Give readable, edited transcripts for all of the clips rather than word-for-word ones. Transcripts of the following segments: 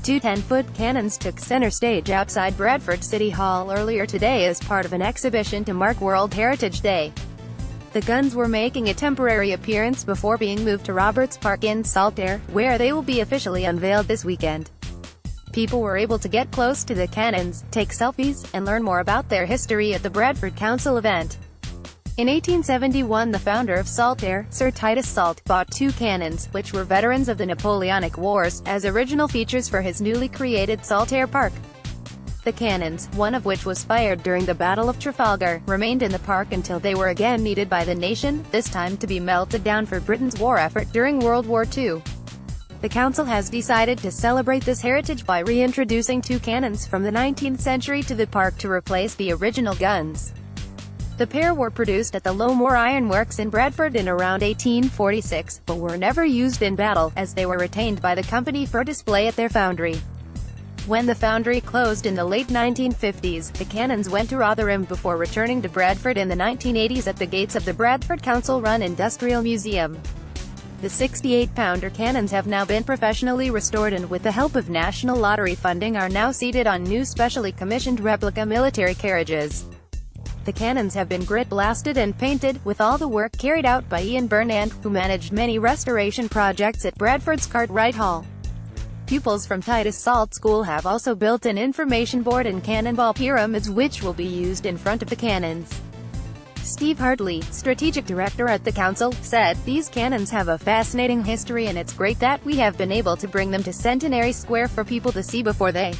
Two 10-foot cannons took center stage outside Bradford City Hall earlier today as part of an exhibition to mark World Heritage Day. The guns were making a temporary appearance before being moved to Roberts Park in Saltaire, where they will be officially unveiled this weekend. People were able to get close to the cannons, take selfies, and learn more about their history at the Bradford Council event. In 1871, the founder of Saltaire, Sir Titus Salt, bought two cannons, which were veterans of the Napoleonic Wars, as original features for his newly created Saltaire Park. The cannons, one of which was fired during the Battle of Trafalgar, remained in the park until they were again needed by the nation, this time to be melted down for Britain's war effort during World War II. The council has decided to celebrate this heritage by reintroducing two cannons from the 19th century to the park to replace the original guns. The pair were produced at the Lowmore Iron Works in Bradford in around 1846, but were never used in battle, as they were retained by the company for display at their foundry. When the foundry closed in the late 1950s, the cannons went to Rotherham before returning to Bradford in the 1980s at the gates of the Bradford Council-run Industrial Museum. The 68-pounder cannons have now been professionally restored and, with the help of National Lottery funding, are now seated on new specially commissioned replica military carriages. The cannons have been grit-blasted and painted, with all the work carried out by Ian Burnand, who managed many restoration projects at Bradford's Cartwright Hall. Pupils from Titus Salt School have also built an information board and cannonball pyramids which will be used in front of the cannons. Steve Hartley, strategic director at the council, said, "These cannons have a fascinating history and it's great that we have been able to bring them to Centenary Square for people to see before they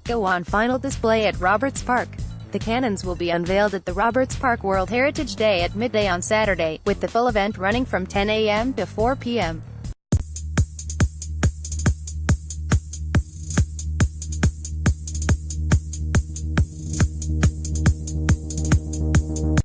go on final display at Roberts Park." The cannons will be unveiled at the Roberts Park World Heritage Day at midday on Saturday, with the full event running from 10 a.m. to 4 p.m.